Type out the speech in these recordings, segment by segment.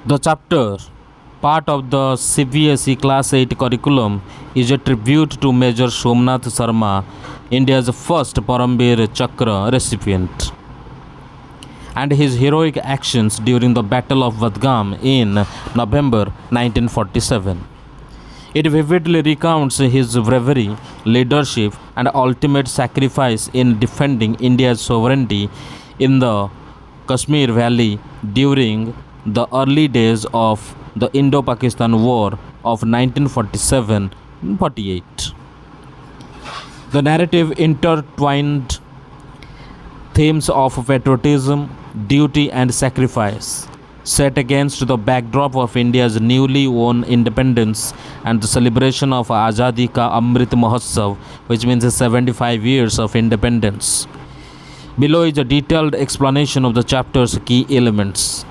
The chapter, part of the CBSE Class 8 curriculum, is a tribute to Major Somnath Sarma, India's first Parambir Chakra recipient, and his heroic actions during the Battle of Vadgam in November 1947. It vividly recounts his bravery, leadership, and ultimate sacrifice in defending India's sovereignty in the Kashmir Valley during the early days of the Indo Pakistan War of 1947 48. The narrative intertwined themes of patriotism, duty, and sacrifice, set against the backdrop of India's newly won independence and the celebration of Azadi Ka Amrit Mahotsav, which means 75 years of independence. Below is a detailed explanation of the chapter's key elements.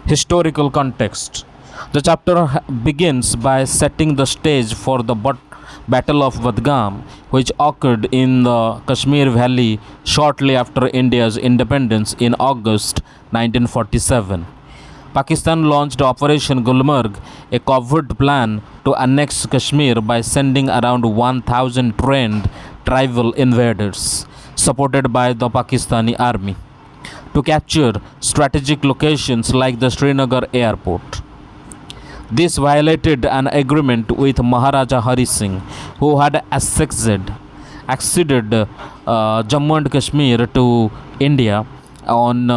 Historical context. The chapter begins by setting the stage for the Battle of Vadgam, which occurred in the Kashmir Valley shortly after India's independence in August 1947. Pakistan launched Operation Gulmarg, a covert plan to annex Kashmir by sending around 1,000 trained tribal invaders, supported by the Pakistani army, to capture strategic locations like the Srinagar airport. This violated an agreement with Maharaja Hari Singh, who had acceded Jammu and Kashmir to India on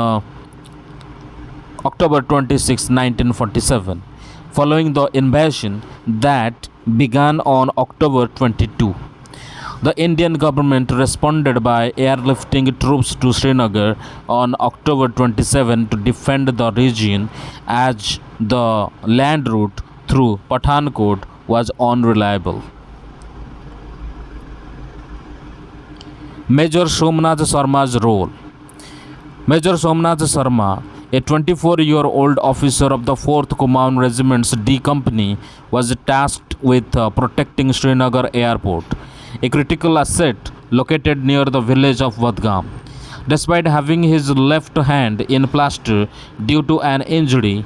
October 26, 1947, following the invasion that began on October 22. The Indian government responded by airlifting troops to Srinagar on October 27 to defend the region, as the land route through Pathankot was unreliable. Major Somnath Sarma's role. Major Somnath Sarma, a 24-year-old officer of the 4th Kumaon Regiment's D Company, was tasked with protecting Srinagar airport, a critical asset located near the village of Vadgam. Despite having his left hand in plaster due to an injury,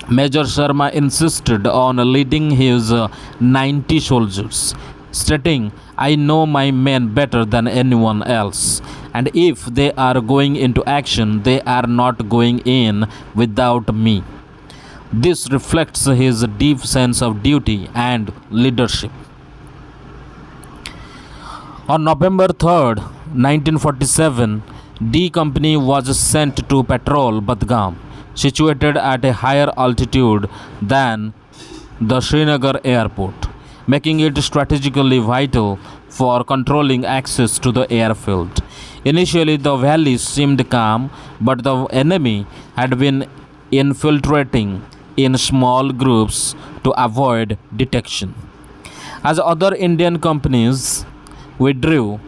Major Sharma insisted on leading his 90 soldiers, stating, "I know my men better than anyone else, and if they are going into action, they are not going in without me." This reflects his deep sense of duty and leadership. On November 3, 1947, D Company was sent to patrol Badgam, situated at a higher altitude than the Srinagar airport, making it strategically vital for controlling access to the airfield. Initially, the valley seemed calm, but the enemy had been infiltrating in small groups to avoid detection. As other Indian companies withdrew,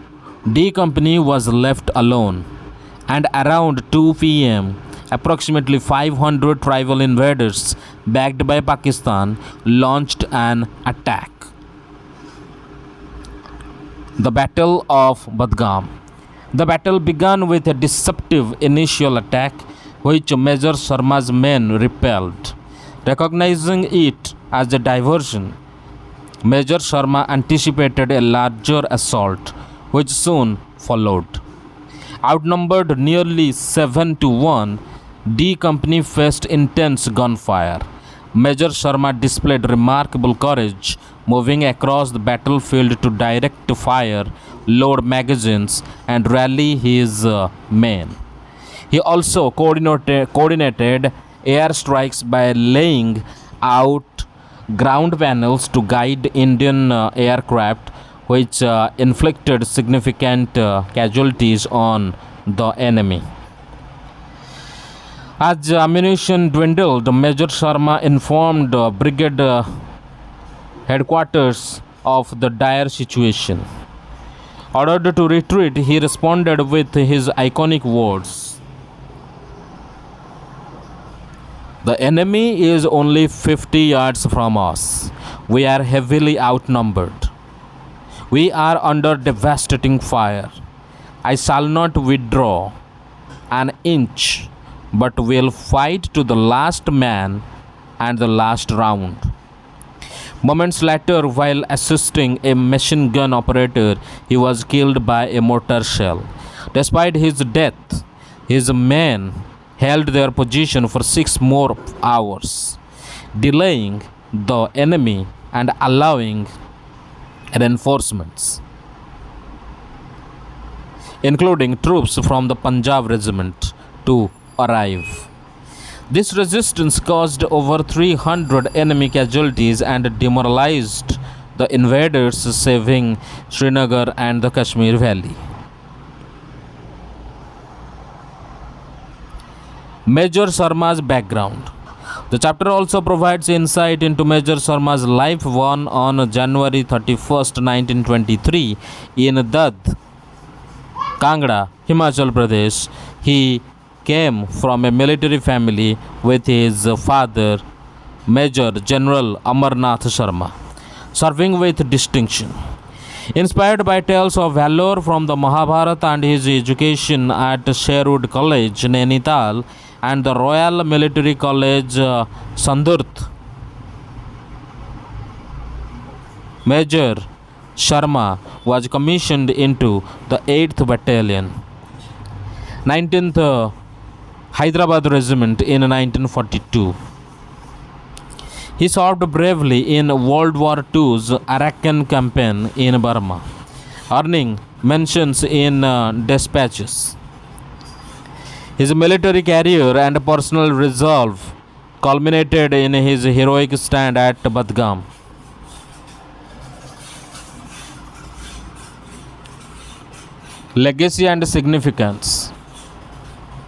D Company was left alone, and around 2 p.m., approximately 500 tribal invaders, backed by Pakistan, launched an attack. The Battle of Badgam. The battle began with a deceptive initial attack, which Major Sharma's men repelled. Recognizing it as a diversion, Major Sharma anticipated a larger assault, which soon followed. Outnumbered nearly 7-1, D Company faced intense gunfire. Major Sharma displayed remarkable courage, moving across the battlefield to direct fire, load magazines, and rally his men. He also coordinated airstrikes by laying out ground panels to guide Indian aircraft, which inflicted significant casualties on the enemy. As ammunition dwindled, Major Sharma informed brigade headquarters of the dire situation. Ordered to retreat, he responded with his iconic words, "The enemy is only 50 yards from us. We are heavily outnumbered. We are under devastating fire. I shall not withdraw an inch, but will fight to the last man and the last round. Moments later, while assisting a machine gun operator, he was killed by a mortar shell. Despite his death, his men held their position for 6 more hours, delaying the enemy and allowing reinforcements, including troops from the Punjab regiment, to arrive. This resistance caused over 300 enemy casualties and demoralized the invaders, saving Srinagar and the Kashmir Valley. Major Sharma's background. The chapter also provides insight into Major Sharma's life. Born on January 31st, 1923 in Dad, Kangra, Himachal Pradesh, he came from a military family with his father, Major General Amarnath Sharma, serving with distinction. Inspired by tales of valor from the Mahabharata and his education at Sherwood College, Nainital, and the Royal Military College, Sandurth, Major Sharma was commissioned into the 8th Battalion, 19th Hyderabad Regiment in 1942. He served bravely in World War II's Arakan campaign in Burma, earning mentions in dispatches. His military career and personal resolve culminated in his heroic stand at Badgam. Legacy and significance.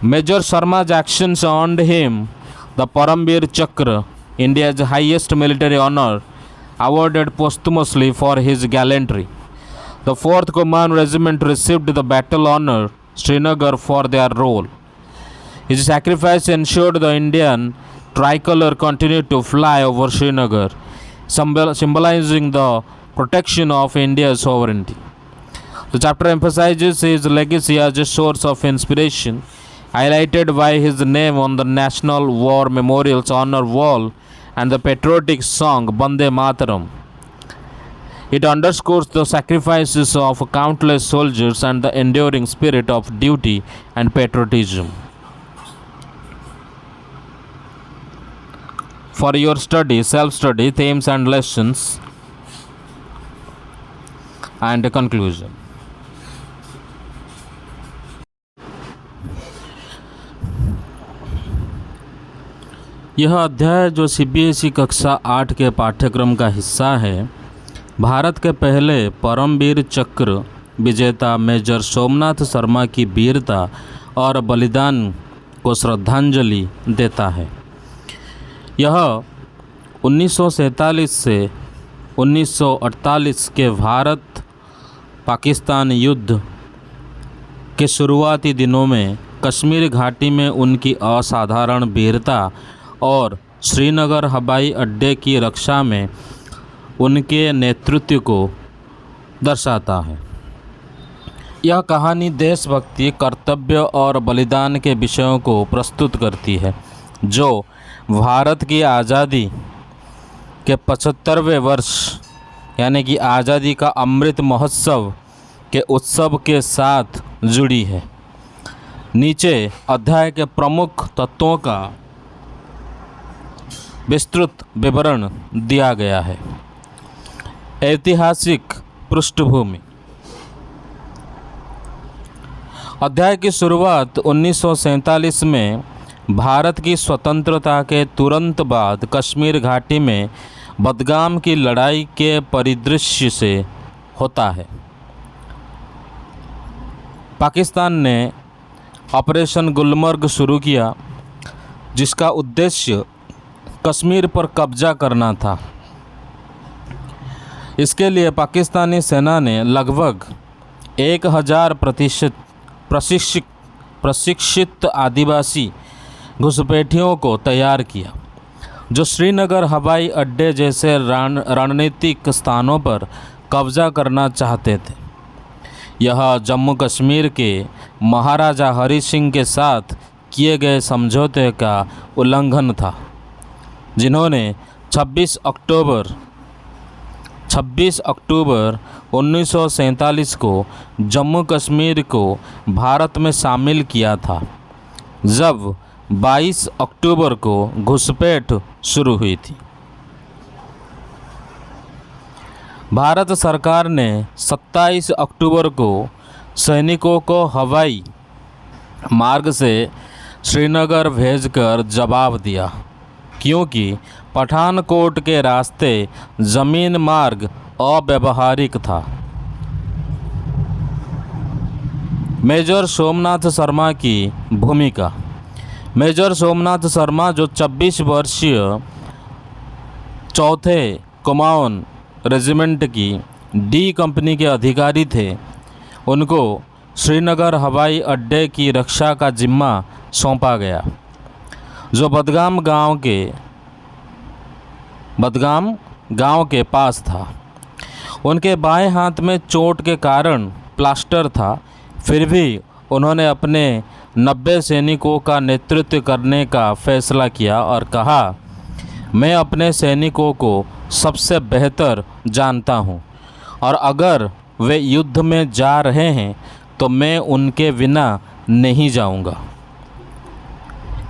Major Sharma's actions earned him the Parambir Chakra, India's highest military honor, awarded posthumously for his gallantry. The 4th Command Regiment received the Battle Honor Srinagar for their role. His sacrifice ensured the Indian tricolor continued to fly over Srinagar, symbolizing the protection of India's sovereignty. The chapter emphasizes his legacy as a source of inspiration, highlighted by his name on the National War Memorial's honor wall and the patriotic song Bande Mataram. It underscores the sacrifices of countless soldiers and the enduring spirit of duty and patriotism. For your study, self-study, themes and lessons, and conclusion. यह अध्याय जो CBSE कक्षा 8 के पाठ्यक्रम का हिस्सा है, भारत के पहले परमवीर चक्र विजेता मेजर सोमनाथ शर्मा की वीरता और बलिदान को श्रद्धांजलि देता है। यह 1947 से 1948 के भारत पाकिस्तान युद्ध के शुरुआती दिनों में कश्मीर घाटी में उनकी असाधारण वीरता और श्रीनगर हवाई अड्डे की रक्षा में उनके नेतृत्व को दर्शाता है। यह कहानी देशभक्ति, कर्तव्य और बलिदान के विषयों को प्रस्तुत करती है, जो भारत की आज़ादी के 75वें वर्ष यानी कि आज़ादी का अमृत महोत्सव के उत्सव के साथ जुड़ी है। नीचे अध्याय के प्रमुख तत्वों का विस्तृत विवरण दिया गया है। ऐतिहासिक पृष्ठभूमि। अध्याय की शुरुआत 1947 में भारत की स्वतंत्रता के तुरंत बाद कश्मीर घाटी में बदगाम की लड़ाई के परिदृश्य से होता है। पाकिस्तान ने ऑपरेशन गुलमर्ग शुरू किया, जिसका उद्देश्य कश्मीर पर कब्जा करना था। इसके लिए पाकिस्तानी सेना ने लगभग 1000 प्रशिक्षित आदिवासी घुसपैठियों को तैयार किया, जो श्रीनगर हवाई अड्डे जैसे रणनीतिक स्थानों पर कब्जा करना चाहते थे। यह जम्मू कश्मीर के महाराजा हरि सिंह के साथ किए गए समझौते का उल्लंघन था, जिन्होंने 26 अक्टूबर 1947 को जम्मू कश्मीर को भारत में शामिल किया था, जब 22 अक्टूबर को घुसपैठ शुरू हुई थी। भारत सरकार ने 27 अक्टूबर को सैनिकों को हवाई मार्ग से श्रीनगर भेजकर जवाब दिया, क्योंकि पठानकोट के रास्ते जमीन मार्ग अव्यावहारिक था। मेजर सोमनाथ शर्मा की भूमिका। मेजर सोमनाथ शर्मा, जो 26 वर्षीय 4थे कुमाऊन रेजिमेंट की डी कंपनी के अधिकारी थे, उनको श्रीनगर हवाई अड्डे की रक्षा का जिम्मा सौंपा गया, जो बदगाम गांव के पास था। उनके बाएं हाथ में चोट के कारण प्लास्टर था, फिर भी उन्होंने अपने 90 सैनिकों का नेतृत्व करने का फैसला किया और कहा, मैं अपने सैनिकों को सबसे बेहतर जानता हूं, और अगर वे युद्ध में जा रहे हैं तो मैं उनके बिना नहीं जाऊंगा।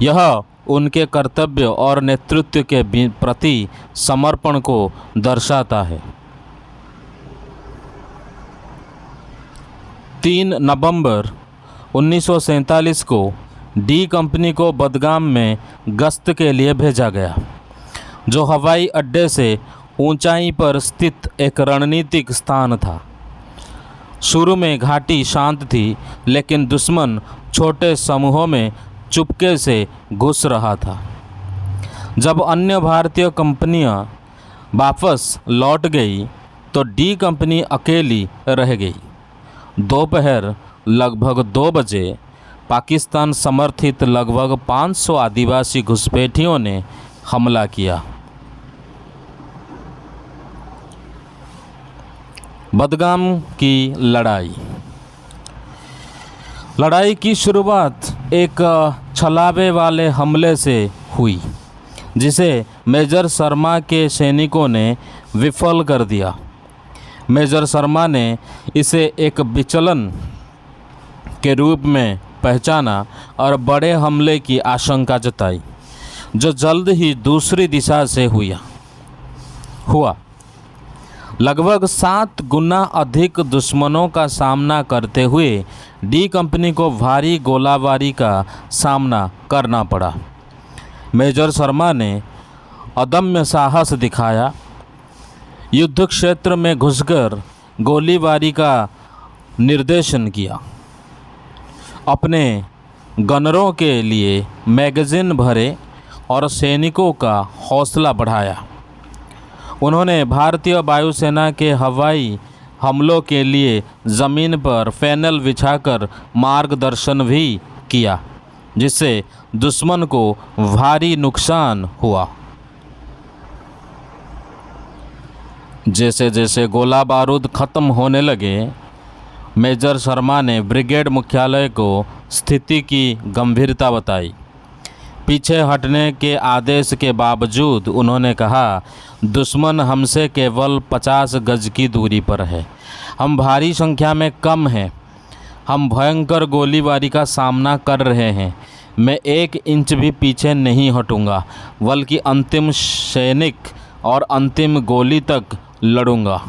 यह उनके कर्तव्य और नेतृत्व के प्रति समर्पण को दर्शाता है। 3 नवंबर 1947 को डी कंपनी को बदगाम में गश्त के लिए भेजा गया, जो हवाई अड्डे से ऊंचाई पर स्थित एक रणनीतिक स्थान था। शुरू में घाटी शांत थी, लेकिन दुश्मन छोटे समूहों में चुपके से घुस रहा था। जब अन्य भारतीय कंपनियां वापस लौट गई तो डी कंपनी अकेली रह गई। दोपहर लगभग 2 बजे पाकिस्तान समर्थित लगभग 500 आदिवासी घुसपैठियों ने हमला किया। बदगाम की लड़ाई की शुरुआत एक छलावे वाले हमले से हुई, जिसे मेजर शर्मा के सैनिकों ने विफल कर दिया। मेजर शर्मा ने इसे एक विचलन के रूप में पहचाना और बड़े हमले की आशंका जताई, जो जल्द ही दूसरी दिशा से हुआ। लगभग 7 गुना अधिक दुश्मनों का सामना करते हुए डी कंपनी को भारी गोलाबारी का सामना करना पड़ा। मेजर शर्मा ने अदम्य साहस दिखाया, युद्ध क्षेत्र में घुसकर गोलीबारी का निर्देशन किया, अपने गनरों के लिए मैगजीन भरे और सैनिकों का हौसला बढ़ाया। उन्होंने भारतीय वायुसेना के हवाई हमलों के लिए ज़मीन पर फैनल बिछाकर मार्गदर्शन भी किया, जिससे दुश्मन को भारी नुकसान हुआ। जैसे जैसे गोला बारूद खत्म होने लगे, मेजर शर्मा ने ब्रिगेड मुख्यालय को स्थिति की गंभीरता बताई। पीछे हटने के आदेश के बावजूद उन्होंने कहा, दुश्मन हमसे केवल 50 गज की दूरी पर है। हम भारी संख्या में कम हैं। हम भयंकर गोलीबारी का सामना कर रहे हैं। मैं 1 इंच भी पीछे नहीं हटूंगा, बल्कि अंतिम सैनिक और अंतिम गोली तक लड़ूंगा।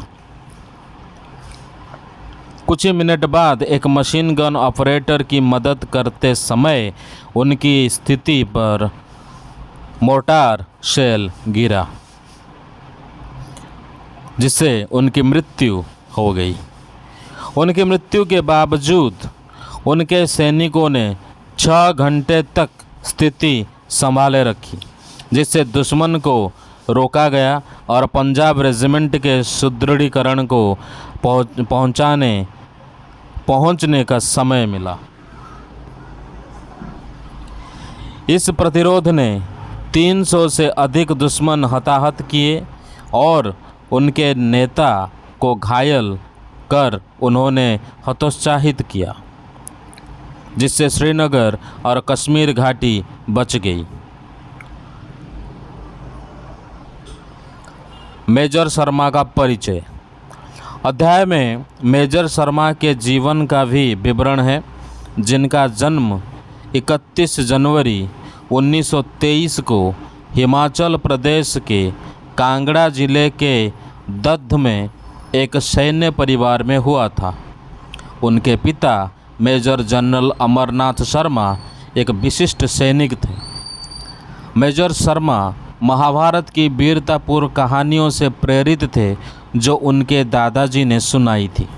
कुछ ही मिनट बाद एक मशीन गन ऑपरेटर की मदद करते समय उनकी स्थिति पर मोर्टार शेल गिरा, जिससे उनकी मृत्यु हो गई। उनकी मृत्यु के बावजूद उनके सैनिकों ने 6 घंटे तक स्थिति संभाले रखी, जिससे दुश्मन को रोका गया और पंजाब रेजिमेंट के सुदृढ़ीकरण को पहुंचने का समय मिला। इस प्रतिरोध ने 300 से अधिक दुश्मन हताहत किए और उनके नेता को घायल कर उन्होंने हतोत्साहित किया, जिससे श्रीनगर और कश्मीर घाटी बच गई। मेजर शर्मा का परिचय। अध्याय में मेजर शर्मा के जीवन का भी विवरण है, जिनका जन्म 31 जनवरी 1923 को हिमाचल प्रदेश के कांगड़ा जिले के दद्ध में एक सैन्य परिवार में हुआ था। उनके पिता मेजर जनरल अमरनाथ शर्मा एक विशिष्ट सैनिक थे। मेजर शर्मा महाभारत की वीरतापूर्ण कहानियों से प्रेरित थे, जो उनके दादाजी ने सुनाई थी।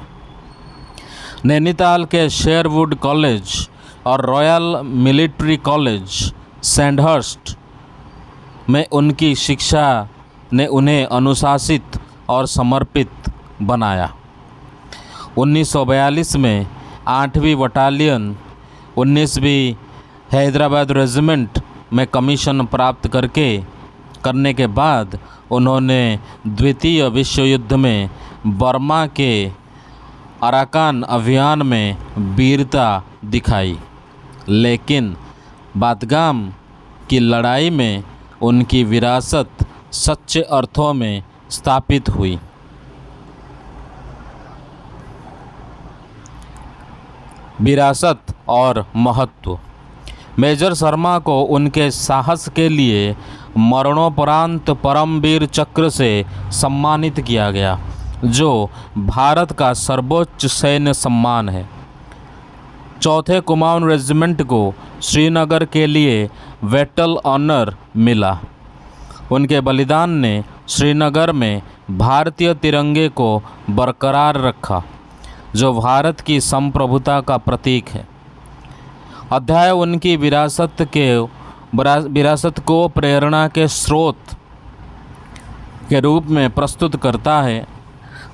नैनीताल के शेरवुड कॉलेज और रॉयल मिलिट्री कॉलेज सैंडहर्स्ट में उनकी शिक्षा ने उन्हें अनुशासित और समर्पित बनाया। 1942 में 8वीं बटालियन 19वीं हैदराबाद रेजिमेंट में कमीशन प्राप्त करने के बाद उन्होंने द्वितीय विश्व युद्ध में बर्मा के अराकान अभियान में वीरता दिखाई, लेकिन बादगाम की लड़ाई में उनकी विरासत सच्चे अर्थों में स्थापित हुई। विरासत और महत्व। मेजर शर्मा को उनके साहस के लिए मरणोपरांत परमवीर चक्र से सम्मानित किया गया, जो भारत का सर्वोच्च सैन्य सम्मान है। चौथे कुमाऊन रेजिमेंट को श्रीनगर के लिए बैटल ऑनर मिला। उनके बलिदान ने श्रीनगर में भारतीय तिरंगे को बरकरार रखा, जो भारत की संप्रभुता का प्रतीक है। अध्याय उनकी विरासत को प्रेरणा के स्रोत के रूप में प्रस्तुत करता है,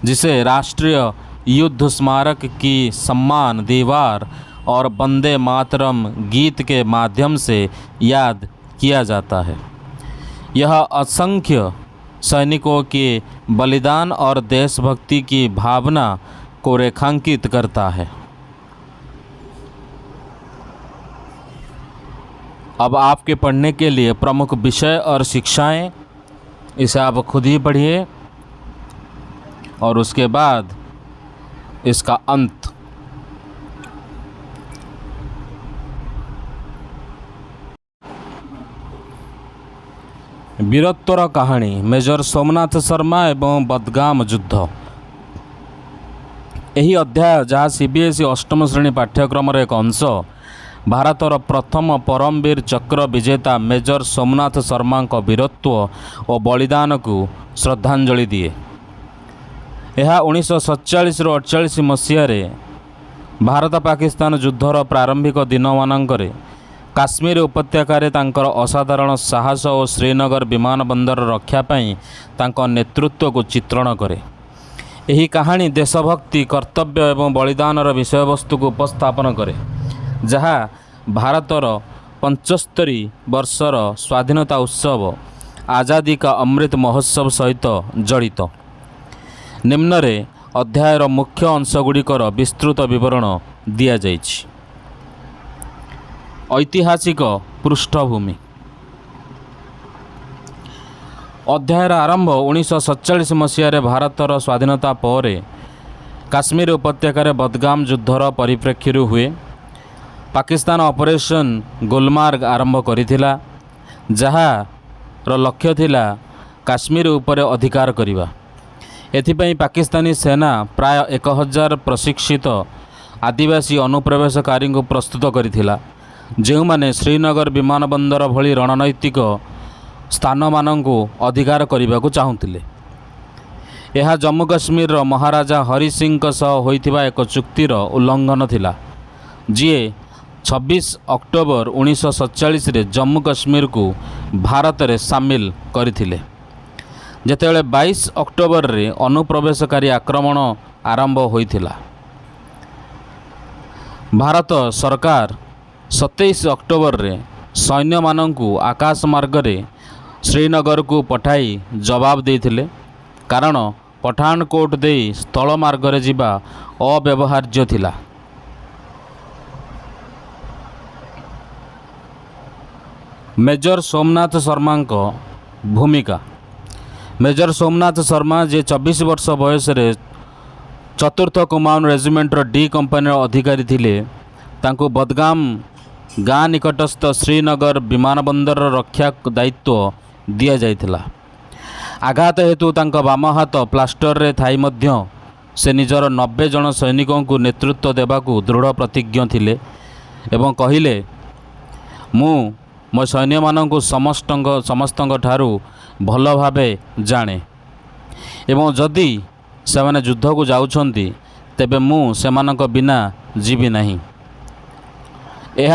जिसे राष्ट्रीय युद्ध स्मारक की सम्मान दीवार और वंदे मातरम गीत के माध्यम से याद किया जाता है। यह असंख्य सैनिकों के बलिदान और देशभक्ति की भावना को रेखांकित करता है। अब आपके पढ़ने के लिए प्रमुख विषय और शिक्षाएं, इसे आप खुद ही पढ़िए और उसके बाद इसका अंत। वीरत्वर कहानी। मेजर सोमनाथ शर्मा एवं बदगाम युद्ध। यही अध्याय, जहाँ सीबीएसई अष्टम श्रेणी पाठ्यक्रम एक अंश, भारतर प्रथम परमवीर चक्र विजेता मेजर सोमनाथ शर्मा वीरत्व और बलिदान को श्रद्धांजलि दिए। यह 1947 ରୁ 48 मसीह भारत पाकिस्तान युद्धर प्रारंभिक दिन मानकरे काश्मीर उपत्यकार तांकर असाधारण साहस और श्रीनगर विमान बंदर रक्षा पाई तांको नेतृत्व को चित्रण करे। यही कहानी देशभक्ति, कर्तव्य एवं बलिदानर विषयवस्तु को उपस्थापन करे, जहाँ भारतर 75 वर्षर स्वाधीनता उत्सव आज़ादी का अमृत महोत्सव सहित जड़ित। निम्नरे अध्यायर मुख्य अंशगुड़िकर विस्तृत विवरण दिया जाइछि। ऐतिहासिक पृष्ठभूमि। अध्यायर आरंभ 1947 मसीह भारतर स्वाधीनता पर काश्मीर उपत्यकार बदगाम युद्धर परिप्रेक्षी हुए। पाकिस्तान ऑपरेशन गुलमार्ग आरंभ करिथिला, जहार लक्ष्य थिला काश्मीर उपर अधिकार करिबा। एथिपई पाकिस्तानी सेना प्राय 1000 प्रशिक्षित आदिवासी अनुप्रवेशकारी को प्रस्तुत करिथिला, जो माने श्रीनगर विमान बंदर भली रणनैतिक स्थान मानू अधिकार करने को चाहूले। यह जम्मू काश्मीर महाराजा हरि सिंह सह होइथिबा एक चुक्तिर उल्लंघन थिला, जी 26 अक्टोबर 1947 रे जम्मू काश्मीर को भारत रे सामिल करथिले। जेतेबेले 22 अक्टोबर रे अनुप्रवेशकारी आक्रमण आरंभ होइथिला। भारत सरकार 27 अक्टोबर रे सैन्य मानू आकाश मार्ग रे श्रीनगर को पठाई जवाब देथिले, कारण ପଠାନକୋଟ ଦେଇ ସ୍ଥଳ ମାର୍ଗରେ ଯିବା ଅବ୍ୟବହାର୍ଯ୍ୟ ଥିଲା। मेजर सोमनाथ शर्माଙ୍କ भूमिका। मेजर सोमनाथ शर्मा जे 24 वर्ष बयस चतुर्थ कुमाऊन रेजिमेंटर डी कंपानी अधिकारी थिले, तांको बदगाम गाँ निकटस्थ श्रीनगर विमानबंदर रक्षा दायित्व दिया जाइथिला। आघात हेतु तांका बाम हाथ प्लास्टर रे थाई मध्य से निजर 90 जन सैनिकों को नेतृत्व देवाकू दृढ़ प्रतिज्ञ थिले एवं कहिले, मु मो सैन्य मानक समस्त ठारू भल भावे जाने एवं जदि से माने युद्ध को जाउछंती तेबे मु सेमानक बिना जीवी नहीं। यह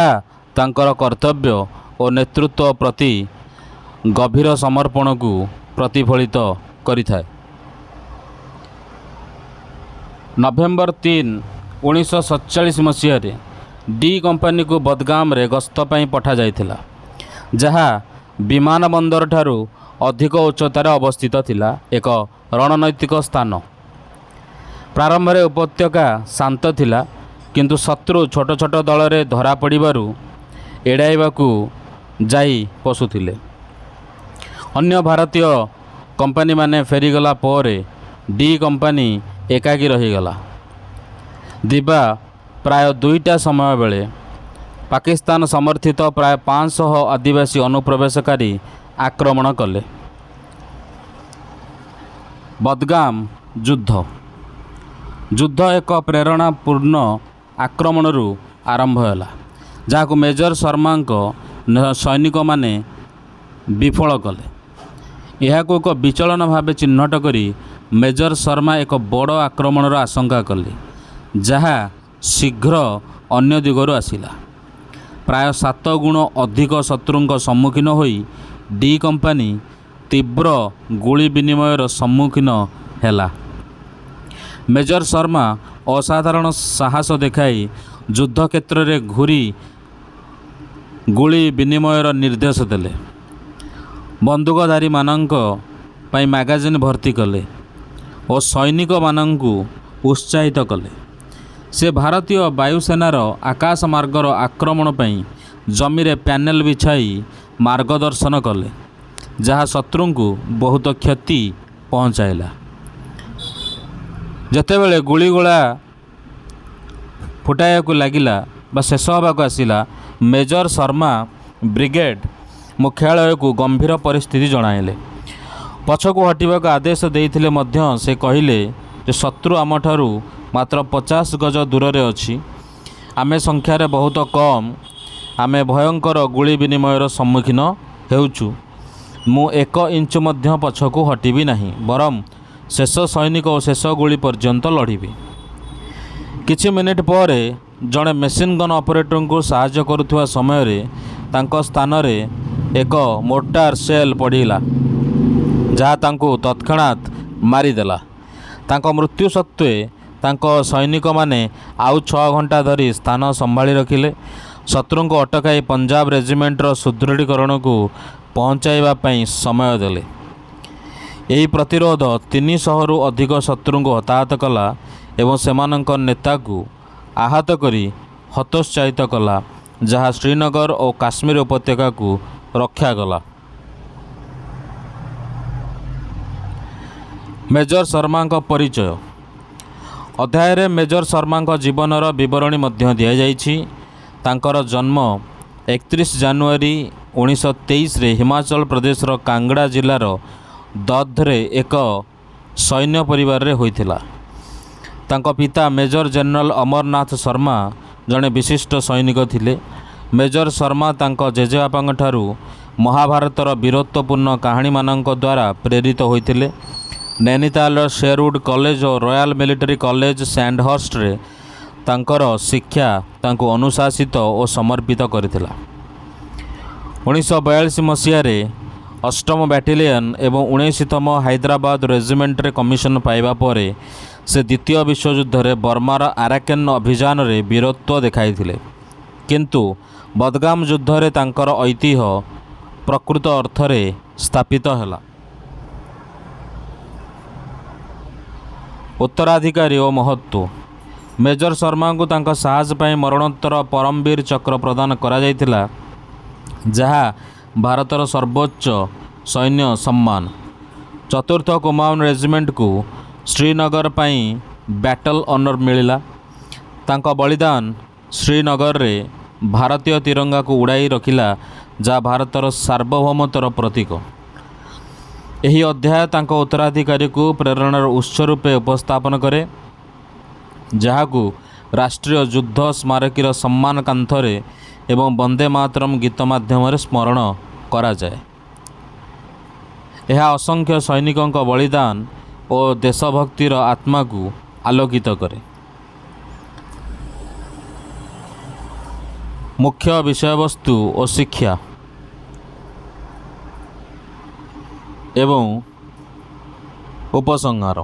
तांकर कर्तव्य और नेतृत्व प्रति गभीर समर्पण को प्रतिफलित करिथाए। नवेम्बर 3, 1947 मसीह डी कंपानी को बदगाम रे गस्त पई पठा जाइथिला, जहाँ विमान बंदर ठारू अधिक उच्चतार अवस्थित थिला एक रणनैतिक स्थान। प्रारंभ में उपत्यका शांत थिला, किंतु शत्रु छोट छोट दल रे धरा पड़िबारु एड़ाइबाकू जाई पशुथिले। अन्य भारतीय कंपानी माने फेरीगला परे डी कंपानी एकाकी रहीगला। दिबा प्राय 2टा समय बेले पाकिस्तान समर्थित प्राय 500 आदिवासी अनुप्रवेशकारी आक्रमण कले। बदगाम युद्ध एक प्रेरणापूर्ण आक्रमण आरंभ है, जहाँ को मेजर शर्मा सैनिक माने विफल कले। यह को एक विचलन भाव चिन्हट करी मेजर शर्मा एक बड़ आक्रमण आशंका कले, जहाँ शीघ्र अन्य दिगरु आसिला। प्राय 7 गुण अधिक शत्रुंक सम्मुखीन होई डी कंपानी तीव्र गुली विनिमयर सम्मुखीन हैला। मेजर शर्मा असाधारण साहस देखाई युद्ध क्षेत्र रे घूरी गुली विनिमयर निर्देश देले। बंदूकधारी मानक पई मैगजीन भर्ती कले और सैनिक मानकू उत्साहित कले। से भारतीय वायुसेनार आकाश मार्गर आक्रमण पई जमी रे पैनल बिछाई मार्गदर्शन कले, जहाँ शत्रु को बहुत क्षति पहुँचाइला। जेतेबेले गुलीगोला फुटाइବାକୁ लागिला बा शेष होबाक आसिला, मेजर शर्मा ब्रिगेड मुख्यालय को गंभीर परिस्थिति जणाइले। पछकू हटिबाक आदेश देइथिले मध्य से कहिले जे शत्रु आमठारू मात्र 50 गज दूर रे अछि, आमे संख्यार बहुत कम, आमे भयंकर गुली विनिमयर सम्मुखीन हेउछु। मु 1 इंच मध्य पछकू हटिबी नहीं, बरम शेष सैनिक और शेष गुली पर्यंत लड़िबी। किछि मिनिट पर जड़े मेसिन गन ऑपरेटर को साहाय्य करुवा समय तांको स्थान रे एक मोर्टार सेल पड़िला, जहाँ तांको तत्क्षणात मारिदेला। तांको मृत्यु सत्वे तांको सैनिक माने आउ 6 घंटा धरी स्थान संभाली रखिले। शत्रु को अटकाई पंजाब रेजिमेंटर सुदृढ़ीकरण को पहुँचाइबा पई समय देले। यही प्रतिरोध 300 रु अधिक शत्रु को हताहत कला एवं सेमानंक नेता को आहत करी हतोत्साहित कला, जहाँ श्रीनगर और काश्मीर उपत्यका को रक्षा कला। मेजर शर्मा परिचय अध्याय रे मेजर शर्मा जीवनर विवरणी मध्य दिया जाइछि। तांकर जन्म 31 जनवरी 1923 रे हिमाचल प्रदेश रो कांगड़ा जिलार दध रे एक सैन्य परिवार रे होइथिला। तांको पिता मेजर जनरल अमरनाथ शर्मा जड़े विशिष्ट सैनिक थिले। मेजर शर्मा तांको जेजेबापांक ठारू महाभारतर वीरत्वपूर्ण कहानी मानक द्वारा प्रेरित होइथिले। नैनीताल शेरवुड कॉलेज और रॉयल मिलिटरी कॉलेज सैंडहर्स्ट रे तांकर शिक्षा तांको अनुशासित और समर्पित करथिला। 1942 मसीह रे 8म बैटालियन एवं 19तम हैदराबाद रेजिमेंट रे कमिशन पाइबा परे से द्वितीय विश्वयुद्ध रे बर्मार आराकेन अभियान रे वीरत्व देखाइथिले, किंतु बदगाम युद्ध रे तांकर ऐतिह्य प्रकृत अर्थ रे स्थापित हैला। उत्तराधिकारी और महत्व। मेजर शर्मा को तांका साहस पाई मरणोत्तर परमवीर चक्र प्रदान करा जायतिला, जहाँ भारतर सर्वोच्च सैन्य सम्मान। चतुर्थ कुमाऊन रेजिमेंट को श्रीनगर पाई बैटल ऑनर मिलिला। तांका बलिदान श्रीनगर रे भारतीय तिरंगा को उड़ाई रखिला, जहाँ भारतर सार्वभौमतर प्रतीक। यही अध्याय तांका उत्तराधिकारी को प्रेरणार उत्स रूपे उपस्थापन करे, जहाँ को राष्ट्रीय युद्ध स्मारकीर सम्मान कांथरे एवं वंदे मातरम गीत माध्यम स्मरण करा जाए। यह असंख्य सैनिकों बलिदान और देशभक्तिर आत्मा को आलोकित करे। मुख्य विषयवस्तु और शिक्षा एवं उपसंहार।